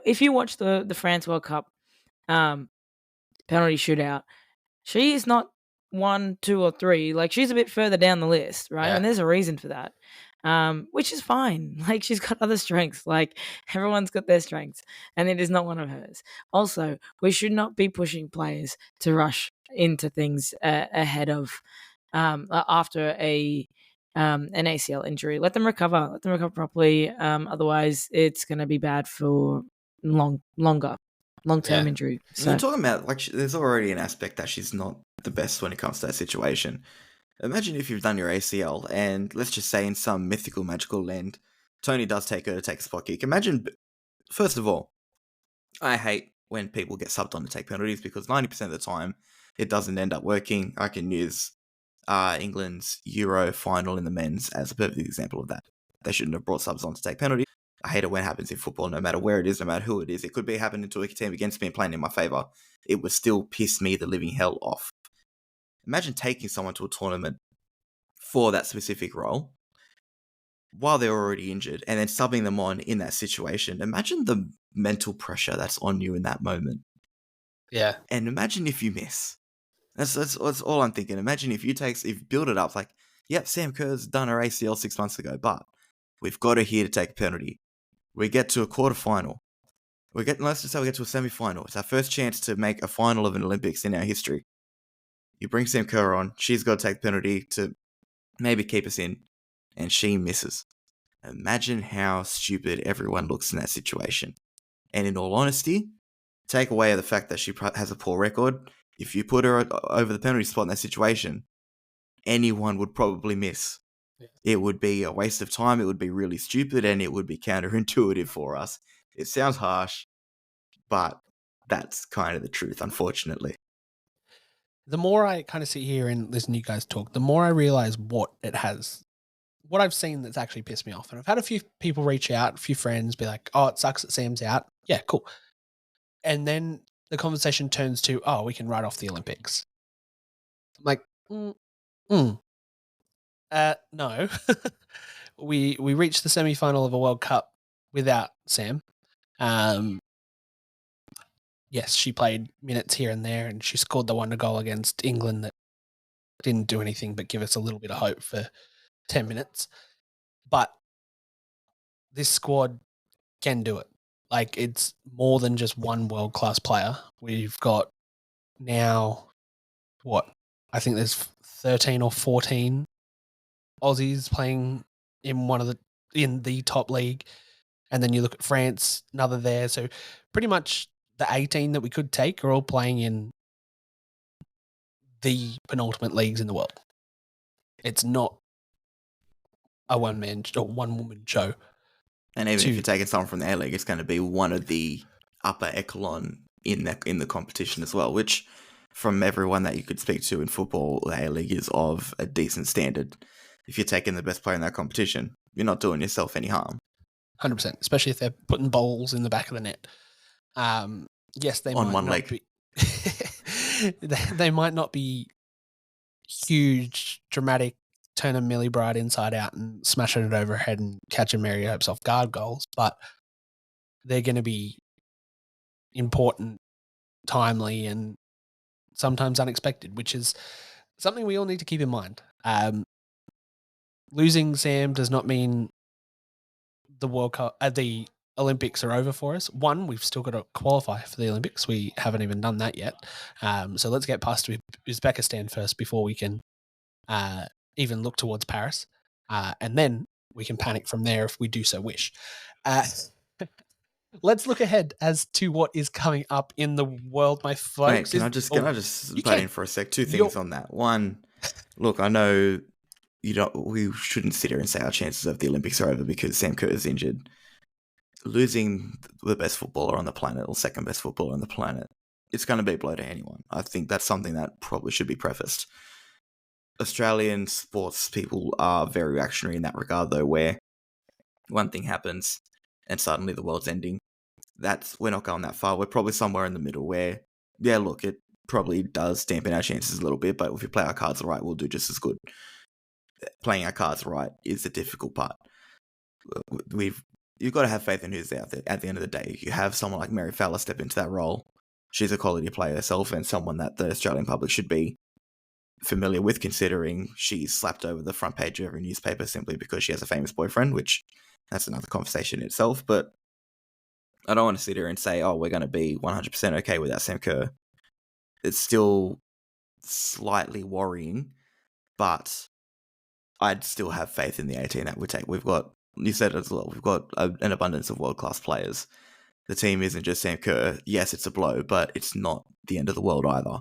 if you watch the France World Cup penalty shootout, she is not 1, 2, or 3. Like, she's a bit further down the list, right? Yeah. And there's a reason for that, which is fine. Like, she's got other strengths. Like, everyone's got their strengths, and it is not one of hers. Also, we should not be pushing players to rush into things ahead of after an ACL injury. Let them recover properly. Otherwise, it's going to be bad for long-term Yeah. injury. And So you're talking about, like, there's already an aspect that she's not the best when it comes to that situation. Imagine if you've done your ACL, and let's just say in some mythical, magical land, Tony does take her to take a spot kick. Imagine, first of all, I hate when people get subbed on to take penalties because 90% of the time it doesn't end up working. I can use England's Euro final in the men's as a perfect example of that. They shouldn't have brought subs on to take penalties. I hate it when it happens in football, no matter where it is, no matter who it is. It could be happening to a team against me and playing in my favour. It would still piss me the living hell off. Imagine taking someone to a tournament for that specific role while they're already injured and then subbing them on in that situation. Imagine the mental pressure that's on you in that moment. Yeah. And imagine if you miss. That's all I'm thinking. Imagine if you build it up like, yep, Sam Kerr's done her ACL 6 months ago, but we've got her here to take a penalty. We get to a quarterfinal. Let's just say we get to a semi-final. It's our first chance to make a final of an Olympics in our history. You bring Sam Kerr on. She's got to take penalty to maybe keep us in, and she misses. Imagine how stupid everyone looks in that situation. And in all honesty, take away the fact that she has a poor record. If you put her over the penalty spot in that situation, anyone would probably miss. Yeah. It would be a waste of time. It would be really stupid, and it would be counterintuitive for us. It sounds harsh, but that's kind of the truth, unfortunately. The more I kind of sit here and listen to you guys talk, the more I realize what I've seen that's actually pissed me off. And I've had a few people reach out, a few friends be like, oh, it sucks that Sam's out. Yeah, cool. And then the conversation turns to, oh, we can write off the Olympics. I'm like, no. We reached the semi-final of a World Cup without Sam. Yes, she played minutes here and there, and she scored the wonder goal against England that didn't do anything but give us a little bit of hope for 10 minutes. But this squad can do it. Like, it's more than just one world-class player. We've got now, I think there's 13 or 14 Aussies playing in the top league. And then you look at France, another there. So pretty much the 18 that we could take are all playing in the penultimate leagues in the world. It's not a one-man or one-woman show. And even if you're taking someone from the A League, it's going to be one of the upper echelon in the competition as well, which from everyone that you could speak to in football, the A League is of a decent standard. If you're taking the best player in that competition, you're not doing yourself any harm. 100%, especially if they're putting balls in the back of the net. Yes, they on might one not leg. Be they might not be huge, dramatic, turn a Millie Bright inside out and smashing it over her head and catching Mary Hopes off guard goals, but they're going to be important, timely, and sometimes unexpected, which is something we all need to keep in mind. Losing Sam does not mean the World Cup, the Olympics are over for us. One, we've still got to qualify for the Olympics. We haven't even done that yet. So let's get past Uzbekistan first before we can even look towards Paris. And then we can panic from there if we do so wish. Let's look ahead as to what is coming up in the world, my folks. Wait, can I just butt in for a sec? Two things on that. One, look, I know we shouldn't sit here and say our chances of the Olympics are over because Sam Kerr is injured. Losing the best footballer on the planet or second best footballer on the planet, it's going to be a blow to anyone. I think that's something that probably should be prefaced. Australian sports people are very reactionary in that regard, though, where one thing happens and suddenly the world's ending. We're not going that far. We're probably somewhere in the middle where, yeah, look, it probably does dampen our chances a little bit, but if we play our cards right, we'll do just as good. Playing our cards right is the difficult part. You've got to have faith in who's out there at the end of the day. You have someone like Mary Fowler step into that role. She's a quality player herself and someone that the Australian public should be familiar with, considering she's slapped over the front page of every newspaper simply because she has a famous boyfriend, which that's another conversation in itself. But I don't want to sit here and say, oh, we're going to be 100% okay without Sam Kerr. It's still slightly worrying, but I'd still have faith in the 18 that we take. You said it as well, we've got an abundance of world-class players. The team isn't just Sam Kerr. Yes, it's a blow, but it's not the end of the world either.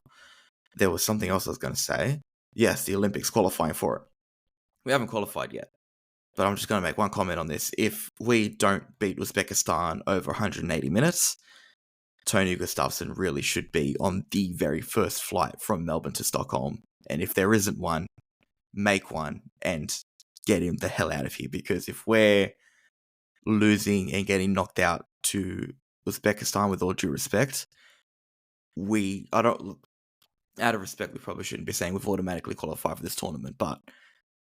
There was something else I was going to say. Yes, the Olympics, qualifying for it. We haven't qualified yet, but I'm just going to make one comment on this. If we don't beat Uzbekistan over 180 minutes, Tony Gustafsson really should be on the very first flight from Melbourne to Stockholm. And if there isn't one, make one and get him the hell out of here. Because if we're losing and getting knocked out to Uzbekistan, with all due respect, out of respect, we probably shouldn't be saying we've automatically qualified for this tournament, but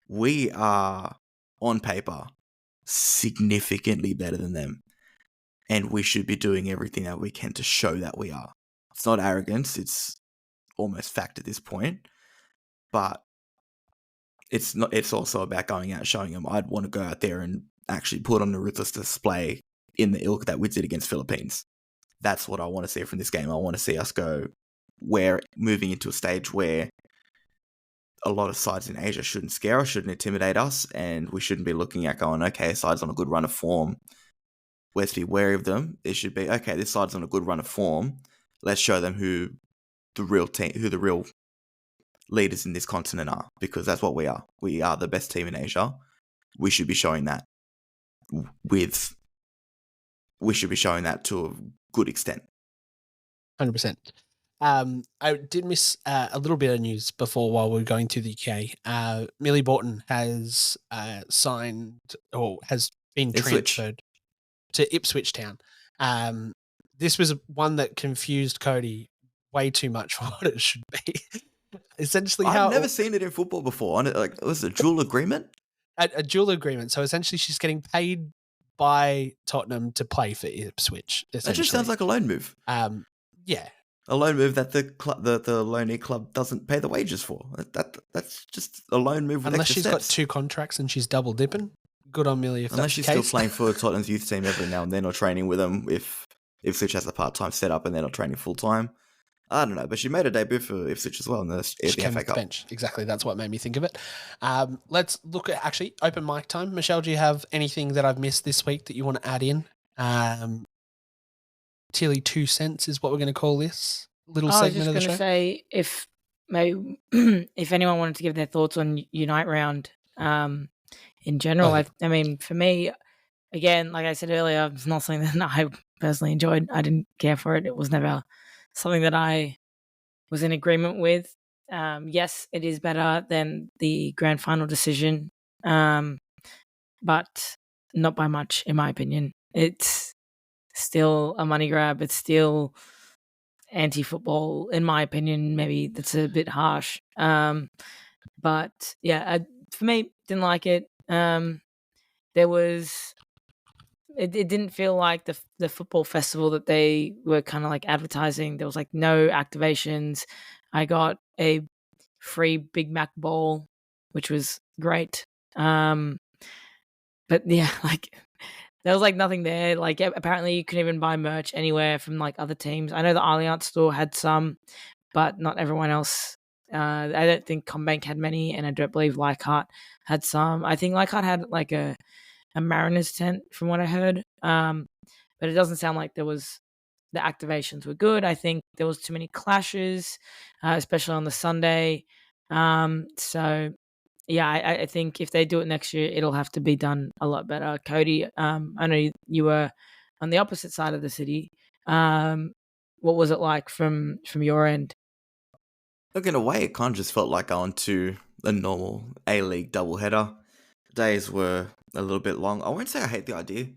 we are, on paper, significantly better than them. And we should be doing everything that we can to show that we are. It's not arrogance, it's almost fact at this point. But it's also about going out and showing them I'd want to go out there and actually put on a ruthless display in the ilk that we did against Philippines. That's what I want to see from this game. I want to see us go, we're moving into a stage where a lot of sides in Asia shouldn't scare us, shouldn't intimidate us, and we shouldn't be looking at going, okay, side's on a good run of form. Let's be wary of them. It should be, okay, this side's on a good run of form. Let's show them who the real leaders in this continent are, because that's what we are. We are the best team in Asia. We should be showing that to a good extent. 100%. I did miss a little bit of news before while we were going to the UK. Millie Borton has signed or has been transferred to Ipswich Town. This was one that confused Cody way too much for what it should be. Essentially, I've never seen it in football before. Like, was it a dual agreement? A dual agreement. So essentially, she's getting paid by Tottenham to play for Ipswich. That just sounds like a loan move. Yeah, a loan move that the loanee club doesn't pay the wages for. That's just a loan move. With unless extra she's steps. got 2 contracts and she's double dipping. Good on Millie. Unless she's still playing for Tottenham's youth team every now and then, or training with them if Ipswich has a part-time setup and they're not training full-time. I don't know, but she made a debut for Ipswich as well in the FA Cup. Bench. Exactly, that's what made me think of it. Let's look at actually open mic time. Michelle, do you have anything that I've missed this week that you want to add in? Tilly 2 cents is what we're going to call this little segment of the show. I was just going to say, if maybe if anyone wanted to give their thoughts on Unite Round in general, I mean, for me, again, like I said earlier, it's not something that I personally enjoyed. I didn't care for it. It was never something that I was in agreement with. Yes, it is better than the grand final decision, but not by much, in my opinion. It's still a money grab. It's still anti-football, in my opinion. Maybe that's a bit harsh. But yeah, for me, didn't like it. It didn't feel like the football festival that they were kind of like advertising. There was like no activations. I got a free Big Mac bowl, which was great. But yeah, like there was like nothing there. Like apparently you couldn't even buy merch anywhere from like other teams. I know the Allianz store had some, but not everyone else. I don't think Combank had many, and I don't believe Leichhardt had some. I think Leichhardt had like a Mariners tent from what I heard. But it doesn't sound like the activations were good. I think there was too many clashes, especially on the Sunday. So yeah, I think if they do it next year, it'll have to be done a lot better. Cody, I know you were on the opposite side of the city. What was it like from your end? Look, in a way, it kind of just felt like going to a normal A-League doubleheader. Days were a little bit long. I won't say I hate the idea.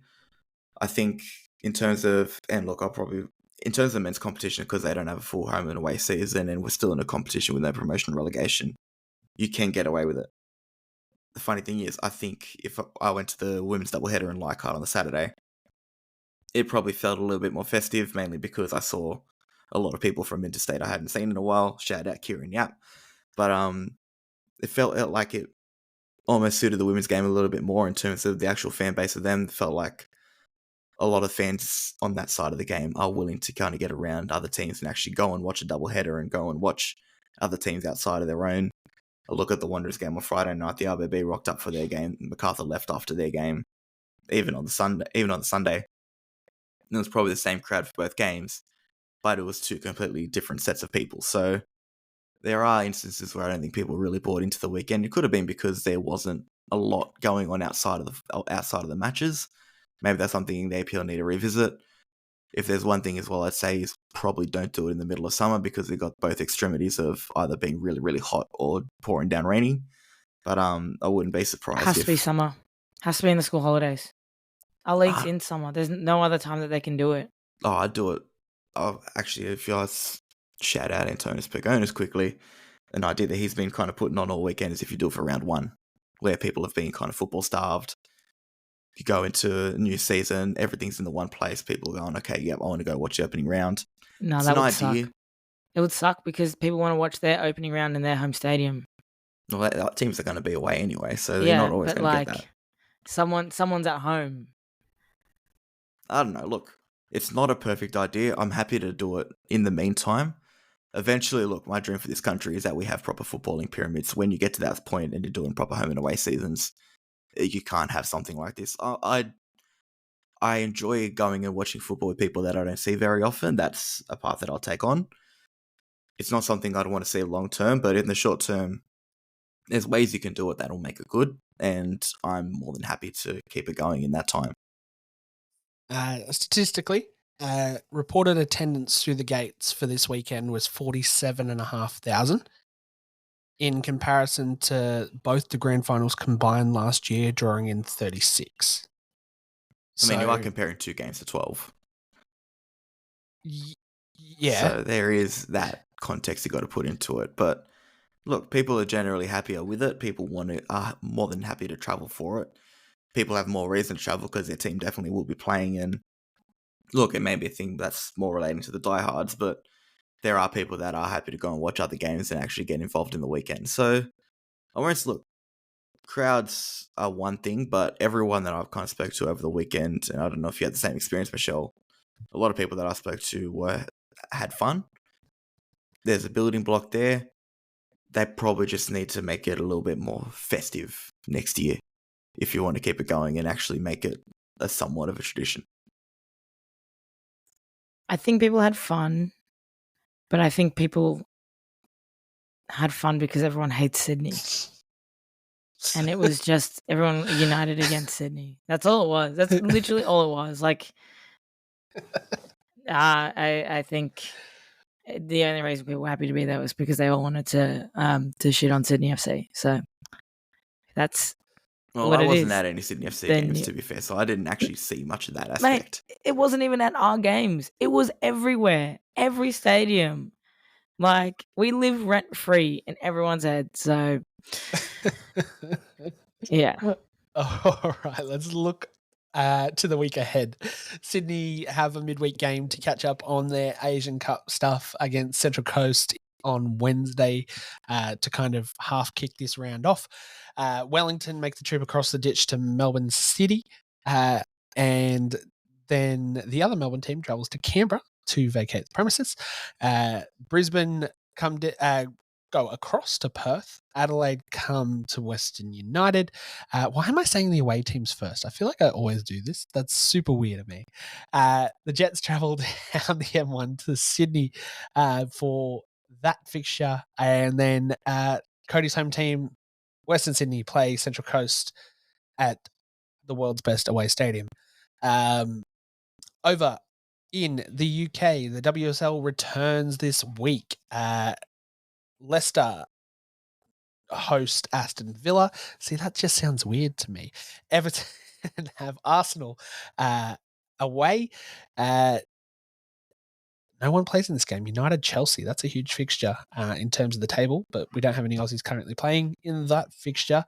I think in terms of men's competition, because they don't have a full home and away season and we're still in a competition with no promotion and relegation, you can get away with it. The funny thing is, I think if I went to the women's doubleheader in Leichhardt on the Saturday, it probably felt a little bit more festive, mainly because I saw a lot of people from interstate I hadn't seen in a while. Shout out Kieran Yap. But it felt like it almost suited the women's game a little bit more in terms of the actual fan base of them. It felt like a lot of fans on that side of the game are willing to kind of get around other teams and actually go and watch a doubleheader and go and watch other teams outside of their own. I look at the Wanderers game on Friday night. The RBB rocked up for their game. MacArthur left after their game, even on the Sunday. it was probably the same crowd for both games, but it was two completely different sets of people. So there are instances where I don't think people really bought into the weekend. It could have been because there wasn't a lot going on outside of the matches. Maybe that's something the APL need to revisit. If there's one thing as well, I'd say is probably don't do it in the middle of summer because they've got both extremities of either being really, really hot or pouring down raining. But I wouldn't be surprised. Has to be summer. Has to be in the school holidays. Our league's in summer. There's no other time that they can do it. Oh, I'd do it. Oh, actually, if you guys shout out Antonis Pergonis quickly, an idea that he's been kind of putting on all weekend is if you do it for round one, where people have been kind of football starved. You go into a new season, everything's in the one place. People are going, okay, yep, I want to go watch the opening round. No, It's that an would idea. suck. It would suck because people want to watch their opening round in their home stadium. Well, teams are going to be away anyway, so they're not always going to get that. Someone's at home. I don't know. Look, it's not a perfect idea. I'm happy to do it in the meantime. Eventually, look, my dream for this country is that we have proper footballing pyramids. When you get to that point and you're doing proper home and away seasons, you can't have something like this. I enjoy going and watching football with people that I don't see very often. That's a part that I'll take on. It's not something I'd want to see long term, but in the short term, there's ways you can do it that'll make it good, and I'm more than happy to keep it going in that time. Statistically, reported attendance through the gates for this weekend was 47,500 in comparison to both the grand finals combined last year, drawing in 36. I mean, you are comparing 2 games to 12. Yeah. So there is that context you got to put into it. But look, people are generally happier with it. People are more than happy to travel for it. People have more reason to travel because their team definitely will be playing. And look, it may be a thing that's more relating to the diehards, but there are people that are happy to go and watch other games and actually get involved in the weekend. So I won't look. Crowds are one thing, but everyone that I've kind of spoke to over the weekend, and I don't know if you had the same experience, Michelle, a lot of people that I spoke to had fun. There's a building block there. They probably just need to make it a little bit more festive next year if you want to keep it going and actually make it a somewhat of a tradition. I think people had fun, but I think people had fun because everyone hates Sydney. And it was just everyone united against Sydney. That's all it was. That's literally all it was. Like, I think the only reason people were happy to be there was because they all wanted to shit on Sydney FC. So that's what I it wasn't is. at any Sydney FC games, to be fair, so I didn't actually see much of that aspect. Mate, it wasn't even at our games. It was everywhere. Every stadium. Like, we live rent-free in everyone's head, so... yeah. All right, let's look to the week ahead. Sydney have a midweek game to catch up on their Asian Cup stuff against Central Coast on Wednesday to kind of half kick this round off. Wellington make the trip across the ditch to Melbourne City, and then the other Melbourne team travels to Canberra to vacate the premises. Brisbane go across to Perth. Adelaide come to Western United. Why am I saying the away teams first? I feel like I always do this. That's super weird of me. The Jets travelled down the M1 to Sydney for that fixture. And then Cody's home team, Western Sydney, play Central Coast at the world's best away stadium. Over in the UK, the WSL returns this week. Leicester host Aston Villa. See, that just sounds weird to me. Everton have Arsenal away. No one plays in this game. United Chelsea. That's a huge fixture in terms of the table, but we don't have any Aussies currently playing in that fixture.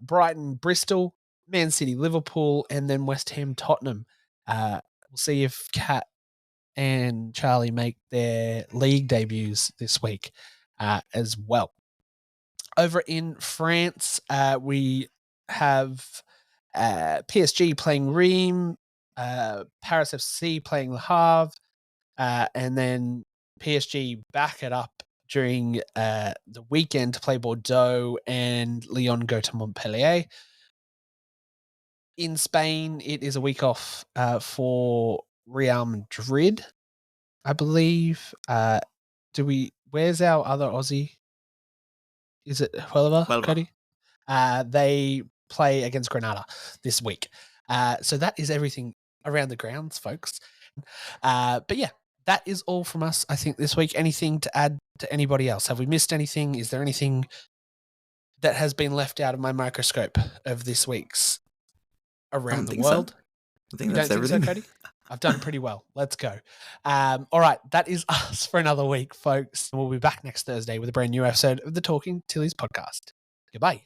Brighton Bristol, Man City Liverpool, and then West Ham Tottenham. We'll see if Kat and Charlie make their league debuts this week as well. Over in France, we have PSG playing Reims, Paris FC playing Le Havre, and then PSG back it up during the weekend to play Bordeaux, and Lyon go to Montpellier. In Spain, it is a week off for Real Madrid, I believe. Where's our other Aussie? Is it Huelva, Huelva. Cody? They play against Granada this week. So that is everything around the grounds, folks. But yeah, that is all from us, I think, this week. Anything to add to anybody else? Have we missed anything? Is there anything that has been left out of my microscope of this week's around the world? So. I think You that's don't think everything. so, Cody? I've done pretty well. Let's go. All right, that is us for another week, folks. We'll be back next Thursday with a brand new episode of the Talking Tillies podcast. Goodbye.